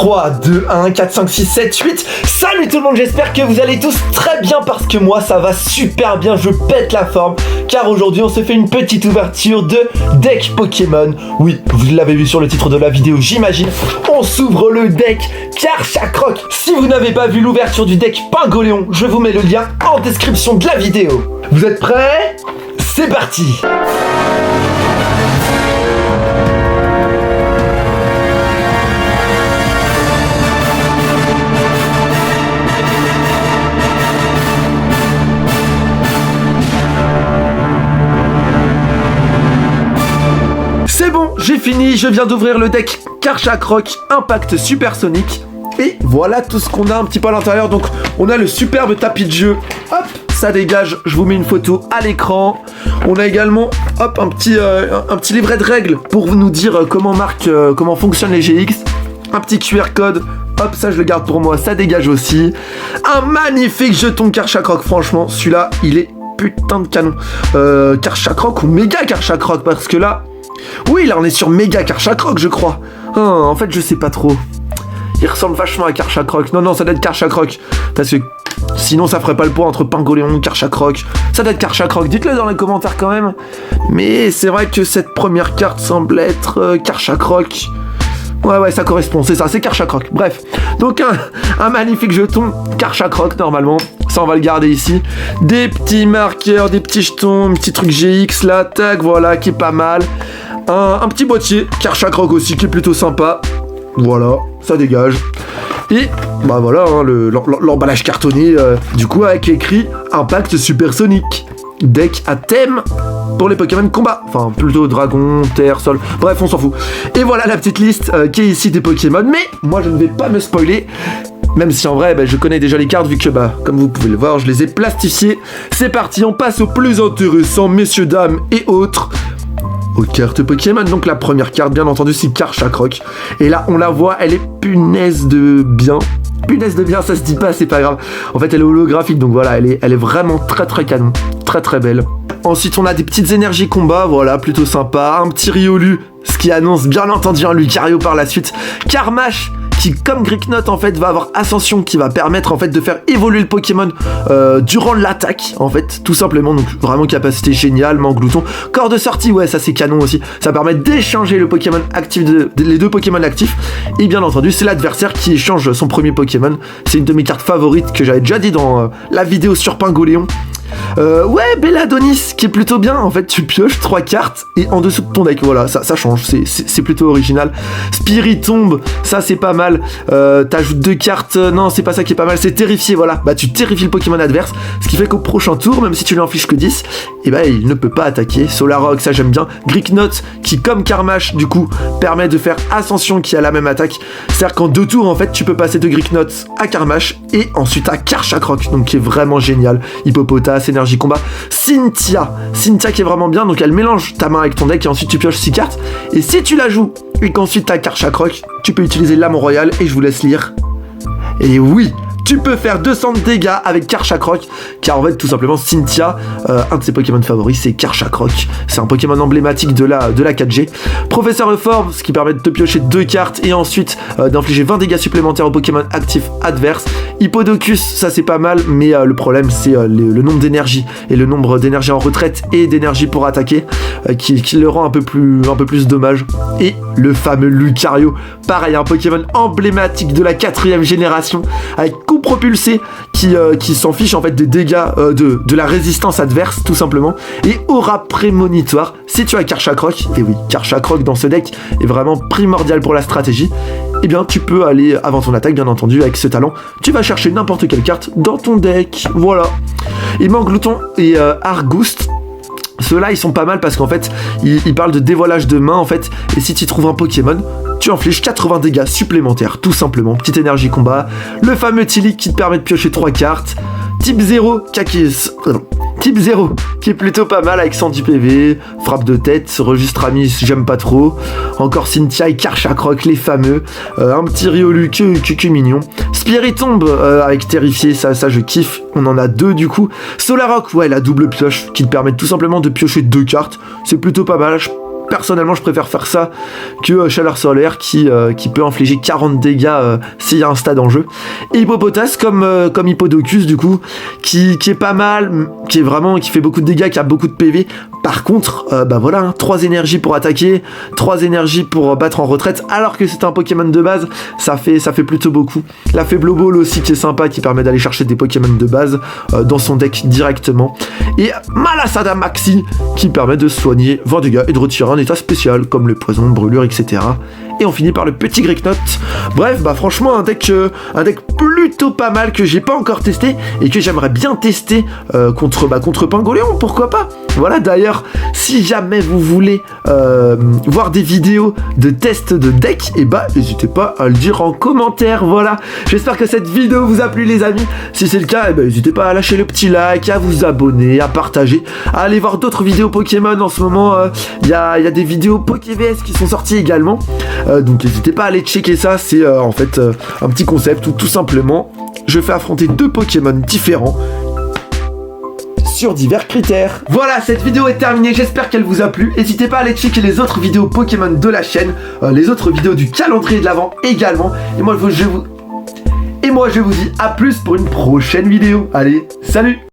3, 2, 1, 4, 5, 6, 7, 8. Salut tout le monde, j'espère que vous allez tous très bien parce que moi ça va super bien, je pète la forme. Car aujourd'hui on se fait une petite ouverture de deck Pokémon. Oui, vous l'avez vu sur le titre de la vidéo, j'imagine. On s'ouvre le deck Karchakroc. Si vous n'avez pas vu l'ouverture du deck Pingoléon, je vous mets le lien en description de la vidéo. Vous êtes prêts? C'est parti! C'est bon, j'ai fini, je viens d'ouvrir le deck Karchakroc Impact Supersonique. Et voilà tout ce qu'on a un petit peu à l'intérieur. Donc on a le superbe tapis de jeu. Hop, ça dégage, je vous mets une photo à l'écran. On a également hop, un petit livret de règles pour nous dire comment fonctionnent les GX. Un petit QR code. Hop, ça je le garde pour moi, ça dégage aussi. Un magnifique jeton Karchakroc, franchement, celui-là, il est putain de canon. Karchakroc ou méga Karchakroc, parce que là... Oui, là on est sur méga Karchakroc, je crois. En fait, je sais pas trop. Il ressemble vachement à Karchakroc. Non, ça doit être Karchakroc. Parce que sinon, ça ferait pas le poids entre Pingoléon et Karchakroc. Ça doit être Karchakroc. Dites-le dans les commentaires quand même. Mais c'est vrai que cette première carte semble être Karchakroc. Ouais, ça correspond, c'est ça, c'est Karchakroc. Bref, donc un magnifique jeton Karchakroc normalement. Ça, on va le garder ici. Des petits marqueurs, des petits jetons, un petit truc GX là, tac, voilà, qui est pas mal. Un petit boîtier Karchakroc aussi, qui est plutôt sympa. Voilà, ça dégage. Et bah voilà, hein, l'emballage cartonné, du coup, avec écrit Impact Supersonique. Deck à thème pour les Pokémon combat. Enfin, plutôt dragon, terre, sol. Bref, on s'en fout. Et voilà la petite liste qui est ici des Pokémon. Mais moi, je ne vais pas me spoiler. Même si en vrai, je connais déjà les cartes vu que, comme vous pouvez le voir, je les ai plastifiées. C'est parti, on passe au plus intéressant, messieurs, dames et autres. Aux cartes Pokémon. Donc la première carte, bien entendu, c'est Karchakroc. Et là, on la voit, elle est punaise de bien. Punaise de bien, ça se dit pas, c'est pas grave. En fait, elle est holographique, donc voilà, elle est vraiment très très canon. Très très belle. Ensuite, on a des petites énergies combat, voilà, plutôt sympa. Un petit Riolu, ce qui annonce bien entendu un Lucario par la suite. Karmash, qui comme Greeknot en fait va avoir Ascension, qui va permettre en fait de faire évoluer le Pokémon durant l'attaque en fait, tout simplement. Donc vraiment capacité géniale. Manglouton, corps de sortie, ouais, ça c'est canon aussi. Ça permet d'échanger le Pokémon actif les deux Pokémon actifs. Et bien entendu, c'est l'adversaire qui échange son premier Pokémon. C'est une de mes cartes favorites que j'avais déjà dit dans la vidéo sur Pingoléon. Ouais, Belladonis, qui est plutôt bien. En fait, tu pioches 3 cartes et en dessous de ton deck, voilà, ça change, c'est plutôt original. Spiritomb, ça c'est pas mal. T'ajoutes 2 cartes, non, c'est pas ça qui est pas mal, c'est terrifié, voilà. Tu terrifies le Pokémon adverse, ce qui fait qu'au prochain tour, même si tu lui en fiches que 10, il ne peut pas attaquer. Solarog, ça j'aime bien. Greeknot, qui comme Karmash, du coup, permet de faire Ascension, qui a la même attaque. C'est-à-dire qu'en 2 tours, en fait, tu peux passer de Greeknot à Karmash et ensuite à Karchakroc, donc qui est vraiment génial. Hippopotas, énergie combat. Cynthia qui est vraiment bien, donc elle mélange ta main avec ton deck et ensuite tu pioches 6 cartes. Et si tu la joues et qu'ensuite t'as Karchakroc, tu peux utiliser l'âme royale et je vous laisse lire. Et oui, tu peux faire 200 de dégâts avec Karchakroc, car en fait tout simplement Cynthia, un de ses Pokémon favoris, c'est Karchakroc. C'est un Pokémon emblématique de la 4G. Professeur Reform, ce qui permet de te piocher 2 cartes et ensuite d'infliger 20 dégâts supplémentaires aux Pokémon actifs adverses. Hippodocus, ça c'est pas mal, mais le problème c'est le nombre d'énergie et le nombre d'énergie en retraite et d'énergie pour attaquer qui le rend un peu plus dommage. Et le fameux Lucario, pareil, un Pokémon emblématique de la 4ème génération avec coup propulsé qui s'en fiche en fait des dégâts de la résistance adverse tout simplement. Et aura prémonitoire si tu as Karchakroc. Et oui, Karchakroc dans ce deck est vraiment primordial pour la stratégie. Et bien tu peux aller avant ton attaque, bien entendu, avec ce talent tu vas chercher n'importe quelle carte dans ton deck, voilà. Et Manglouton et Argouste, ceux-là ils sont pas mal parce qu'en fait ils parlent de dévoilage de main en fait. Et si tu trouves un Pokémon, tu infliges 80 dégâts supplémentaires, tout simplement. Petite énergie combat. Le fameux Tilly qui te permet de piocher 3 cartes. Type 0, Type 0, qui est plutôt pas mal avec 110 PV, frappe de tête, registre Amis, j'aime pas trop. Encore Cynthia et Karchakroc, les fameux. Un petit Riolu que mignon. Spiritomb avec Terrifié, ça je kiffe. On en a 2 du coup. Solarok, ouais, la double pioche qui te permet tout simplement de piocher 2 cartes. C'est plutôt pas mal. personnellement je préfère faire ça que Chaleur Solaire qui peut infliger 40 dégâts s'il y a un stade en jeu. Et Hippopotas comme Hippodocus du coup qui est pas mal, qui fait beaucoup de dégâts, qui a beaucoup de PV. Par contre, bah voilà, 3 énergies pour attaquer, 3 énergies pour battre en retraite, alors que c'est un Pokémon de base, ça fait plutôt beaucoup. La Faible Ball aussi qui est sympa, qui permet d'aller chercher des Pokémon de base dans son deck directement. Et Malasada Maxi qui permet de soigner 20 dégâts et de retirer un état spécial comme le poison, brûlure, etc. Et on finit par le petit Greeknot. Bref, bah franchement un deck plutôt pas mal que j'ai pas encore testé et que j'aimerais bien tester contre Pingoléon, pourquoi pas. Voilà, d'ailleurs, si jamais vous voulez voir des vidéos de tests de deck, et bah n'hésitez pas à le dire en commentaire. Voilà, j'espère que cette vidéo vous a plu les amis. Si c'est le cas, et bah n'hésitez pas à lâcher le petit like, à vous abonner, à partager, à aller voir d'autres vidéos Pokémon. En ce moment, il y a des vidéos PokéVS qui sont sorties également. Donc n'hésitez pas à aller checker ça, c'est en fait un petit concept où tout simplement je fais affronter 2 Pokémon différents sur divers critères. Voilà, cette vidéo est terminée, j'espère qu'elle vous a plu. N'hésitez pas à aller checker les autres vidéos Pokémon de la chaîne, les autres vidéos du calendrier de l'Avent également. Et moi je vous dis à plus pour une prochaine vidéo. Allez, salut!